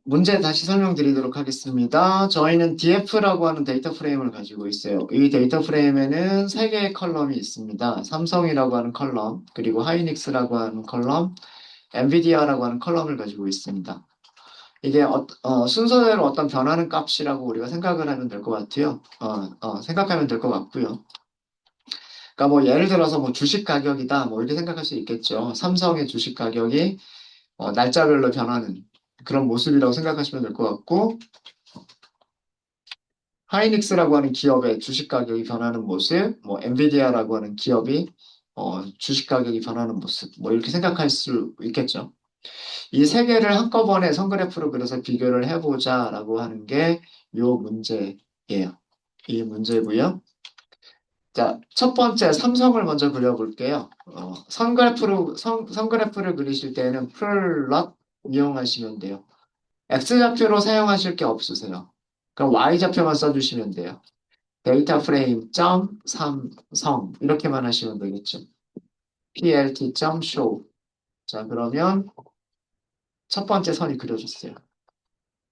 문제 다시 설명드리도록 하겠습니다. 저희는 DF라고 하는 데이터 프레임을 가지고 있어요. 이 데이터 프레임에는 세 개의 컬럼이 있습니다. 삼성이라고 하는 컬럼, 그리고 하이닉스라고 하는 컬럼, 엔비디아라고 하는 컬럼을 가지고 있습니다. 이게 순서대로 어떤 변하는 값이라고 우리가 생각을 하면 될 것 같아요. 생각하면 될 것 같고요. 그러니까 뭐 예를 들어서 뭐 주식 가격이다, 뭐 이렇게 생각할 수 있겠죠. 삼성의 주식 가격이 날짜별로 변하는 그런 모습이라고 생각하시면 될 것 같고, 하이닉스라고 하는 기업의 주식 가격이 변하는 모습, 뭐 엔비디아라고 하는 기업이 주식 가격이 변하는 모습, 뭐 이렇게 생각할 수 있겠죠. 이 세 개를 한꺼번에 선그래프로 그려서 비교를 해보자라고 하는 게 요 문제예요. 이 문제고요. 자, 첫 번째 삼성을 먼저 그려볼게요. 선그래프를 그리실 때는 플롯 이용하시면 돼요. X좌표로 사용하실 게 없으세요. 그럼 Y좌표만 써주시면 돼요. 데이터 프레임 점 삼성 이렇게만 하시면 되겠죠. plt 점 show. 자, 그러면 첫 번째 선이 그려졌어요.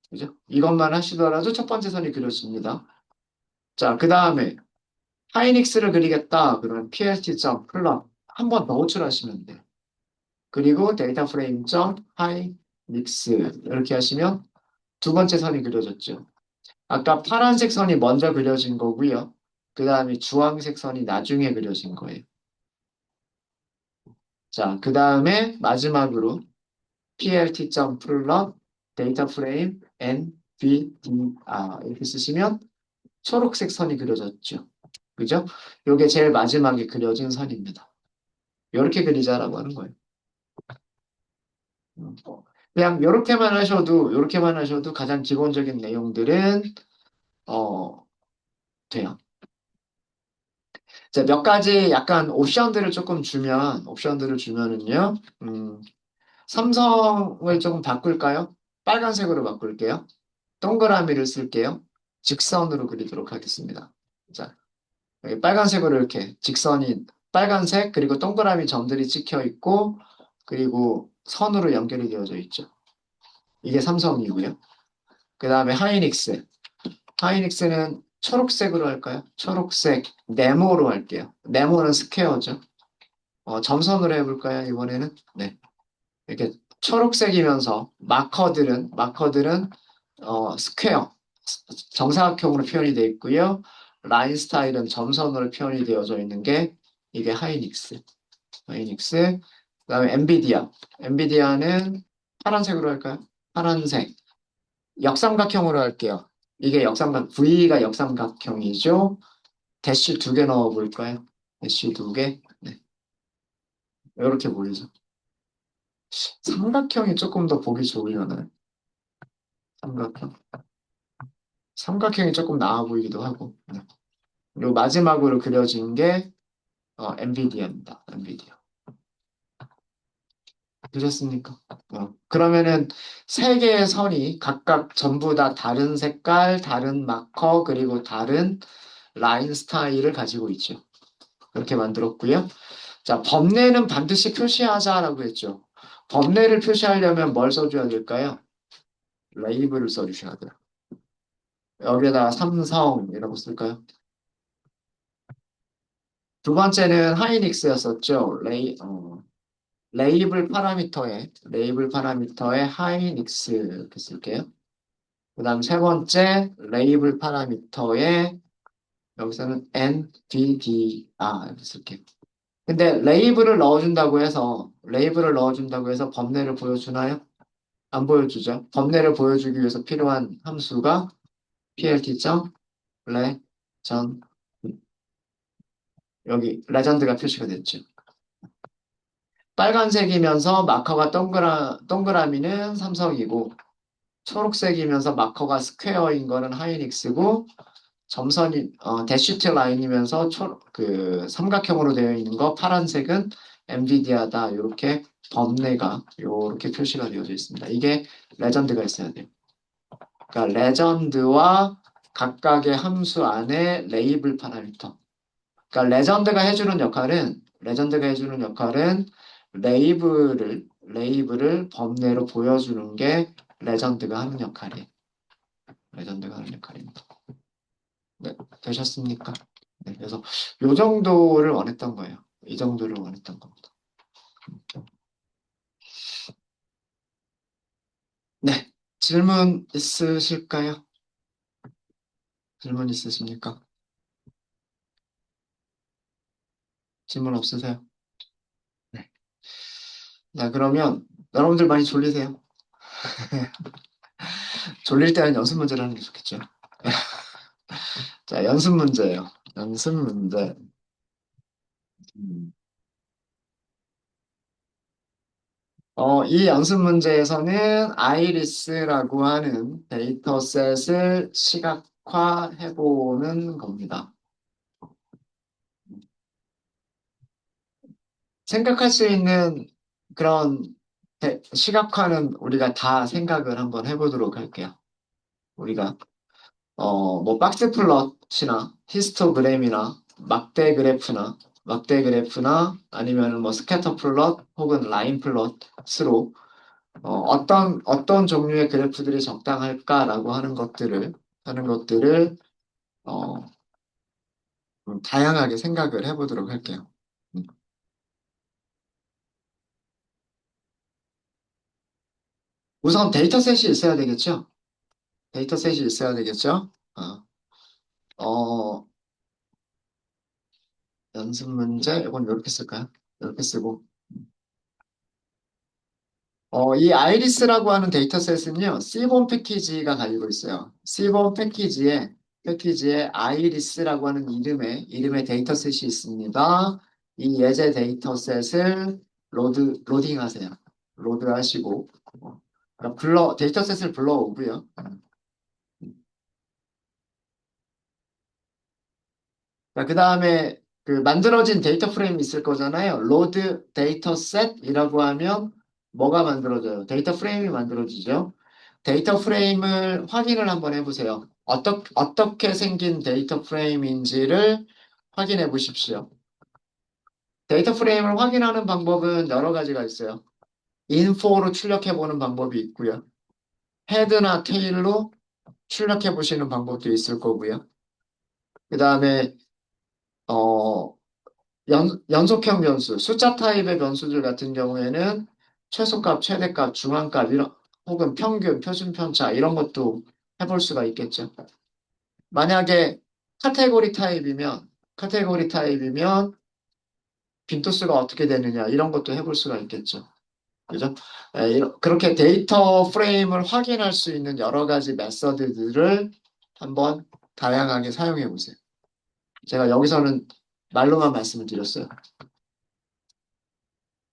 그죠? 이것만 하시더라도 첫 번째 선이 그려집니다. 자, 그 다음에 하이닉스를 그리겠다. 그러면 plt 점 플롯 한 번 더 호출하시면 돼요. 그리고 데이터 프레임 점 하이닉스 이렇게 하시면 두 번째 선이 그려졌죠. 아까 파란색 선이 먼저 그려진 거고요. 그 다음에 주황색 선이 나중에 그려진 거예요. 자, 그 다음에 마지막으로 plt.plot 데이터 프레임 nvdr 이렇게 쓰시면 초록색 선이 그려졌죠. 그죠? 요게 제일 마지막에 그려진 선입니다. 이렇게 그리자라고 하는 거예요. 그냥 요렇게만 하셔도 가장 기본적인 내용들은 어, 돼요. 자, 몇 가지 약간 옵션들을 주면은요, 삼성을 조금 바꿀까요? 빨간색으로 바꿀게요. 동그라미를 쓸게요. 직선으로 그리도록 하겠습니다. 자, 여기 빨간색으로 이렇게 직선이 빨간색, 그리고 동그라미 점들이 찍혀 있고, 그리고 선으로 연결이 되어져 있죠. 이게 삼성이고요. 그 다음에 하이닉스. 하이닉스는 초록색으로 할까요? 초록색, 네모로 할게요. 네모는 스퀘어죠. 점선으로 해볼까요, 이번에는? 네. 이렇게 초록색이면서 마커들은 스퀘어, 정사각형으로 표현이 되어 있고요. 라인 스타일은 점선으로 표현이 되어져 있는 게 이게 하이닉스. 하이닉스. 그다음에 엔비디아. 엔비디아는 파란색으로 할까요? 파란색. 역삼각형으로 할게요. 이게 V가 역삼각형이죠. 대시 두 개 넣어 볼까요? 대시 두 개. 네. 이렇게 보이죠. 삼각형이 조금 더 보기 좋으려나요? 삼각형. 삼각형이 조금 나아 보이기도 하고. 네. 그리고 마지막으로 그려진 게 엔비디아입니다. 엔비디아. 그셨습니까? 그러면은 세 개의 선이 각각 전부 다 다른 색깔, 다른 마커, 그리고 다른 라인 스타일을 가지고 있죠. 그렇게 만들었고요. 자, 범례는 반드시 표시하자라고 했죠. 범례를 표시하려면 뭘 써줘야 될까요? 레이블을 써주셔야 돼요. 여기에다가 삼성이라고 쓸까요? 두 번째는 하이닉스였었죠. 레이블 파라미터에 하이닉스 이렇게 쓸게요. 그 다음 세 번째 레이블 파라미터에 여기서는 NVDR 이렇게 쓸게요. 근데 레이블을 넣어준다고 해서 범례를 보여주나요? 안 보여주죠. 범례를 보여주기 위해서 필요한 함수가 plt.레전 여기 레전드가 표시가 됐죠. 빨간색이면서 마커가 동그라미는 삼성이고 초록색이면서 마커가 스퀘어인 거는 하이닉스고 대시트 라인이면서 그 삼각형으로 되어 있는 거 파란색은 엔비디아다. 이렇게 범례가 이렇게 표시가 되어져 있습니다. 이게 레전드가 있어야 돼요. 그러니까 레전드와 각각의 함수 안에 레이블 파라미터. 그러니까 레전드가 해주는 역할은 레이블을 범례로 보여주는 게 레전드가 하는 역할이에요. 레전드가 하는 역할입니다. 네, 되셨습니까? 네, 그래서 요 정도를 원했던 거예요. 이 정도를 원했던 겁니다. 네, 질문 있으실까요? 질문 있으십니까? 질문 없으세요? 네. 자, 그러면 여러분들 많이 졸리세요? 졸릴 때는 연습 문제를 하는 게 좋겠죠. 자, 연습 문제예요. 연습 문제. 음. 이 연습 문제에서는 아이리스라고 하는 데이터셋을 시각화해보는 겁니다. 생각할 수 있는 그런 시각화는 우리가 다 생각을 한번 해보도록 할게요. 우리가 뭐 박스 플롯이나 히스토그램이나 막대 그래프나 아니면 뭐 스캐터 플롯 혹은 라인 플롯으로 어떤 종류의 그래프들이 적당할까라고 하는 것들을 어, 다양하게 생각을 해보도록 할게요. 음. 우선 데이터셋이 있어야 되겠죠? 데이터셋이 있어야 되겠죠? 어, 연습 문제 이건 이렇게 쓸까요? 이렇게 쓰고 이 아이리스라고 하는 데이터셋은요, C본 패키지가 가지고 있어요. C본 패키지에 아이리스라고 하는 이름의 데이터셋이 있습니다. 이 예제 데이터셋을 로딩하세요. 로드하시고, 그러니까 데이터셋을 불러오고요. 그 다음에 그 만들어진 데이터 프레임이 있을 거잖아요. 로드 데이터 셋이라고 하면 뭐가 만들어져요? 데이터 프레임이 만들어지죠. 데이터 프레임을 확인을 한번 해보세요. 어떻게 생긴 데이터 프레임인지를 확인해 보십시오. 데이터 프레임을 확인하는 방법은 여러 가지가 있어요. 인포로 출력해 보는 방법이 있고요. 헤드나 테일로 출력해 보시는 방법도 있을 거고요. 그 다음에 어, 연속형 변수, 숫자 타입의 변수들 같은 경우에는 최소값, 최대값, 중앙값, 혹은 평균, 표준 편차, 이런 것도 해볼 수가 있겠죠. 만약에 카테고리 타입이면 빈도수가 어떻게 되느냐, 이런 것도 해볼 수가 있겠죠. 그죠? 그렇게 데이터 프레임을 확인할 수 있는 여러 가지 메서드들을 한번 다양하게 사용해 보세요. 제가 여기서는 말로만 말씀을 드렸어요.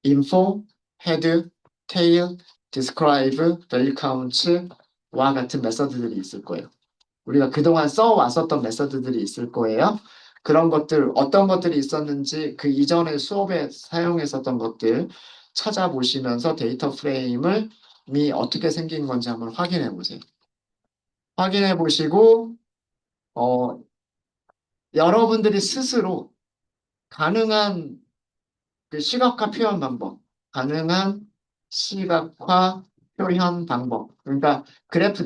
info, head, tail, describe, value count와 같은 메서드들이 있을 거예요. 우리가 그동안 써왔었던 메서드들이 있을 거예요. 그런 것들, 어떤 것들이 있었는지 그 이전의 수업에 사용했었던 것들 찾아보시면서 데이터 프레임을 어떻게 생긴 건지 한번 확인해 보세요. 확인해 보시고, 어, 여러분들이 스스로 가능한 그 시각화 표현 방법, 가능한 시각화 표현 방법. 그러니까 그래프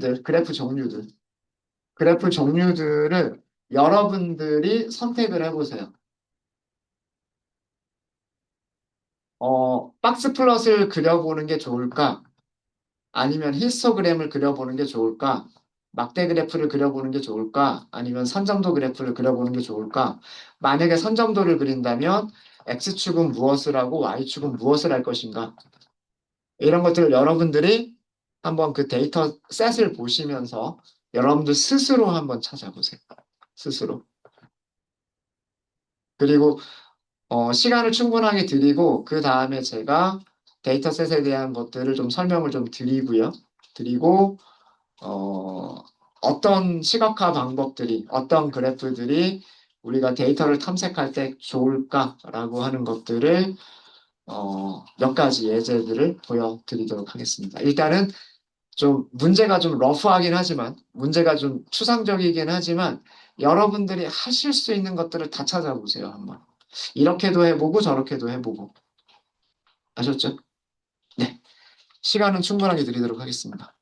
종류들을 여러분들이 선택을 해보세요. 박스 플롯을 그려보는 게 좋을까? 아니면 히스토그램을 그려보는 게 좋을까? 막대 그래프를 그려보는 게 좋을까? 아니면 선점도 그래프를 그려보는 게 좋을까? 만약에 선점도를 그린다면 X축은 무엇을 하고 Y축은 무엇을 할 것인가? 이런 것들을 여러분들이 한번 그 데이터 셋을 보시면서 여러분들 스스로 한번 찾아보세요. 스스로. 그리고 시간을 충분하게 드리고 그 다음에 제가 데이터 셋에 대한 것들을 좀 설명을 좀 드리고요. 드리고 어떤 시각화 방법들이 어떤 그래프들이 우리가 데이터를 탐색할 때 좋을까라고 하는 것들을 몇 가지 예제들을 보여드리도록 하겠습니다. 일단은 문제가 좀 러프하긴 하지만, 문제가 좀 추상적이긴 하지만, 여러분들이 하실 수 있는 것들을 다 찾아보세요, 한번. 이렇게도 해보고, 저렇게도 해보고. 아셨죠? 네. 시간은 충분하게 드리도록 하겠습니다.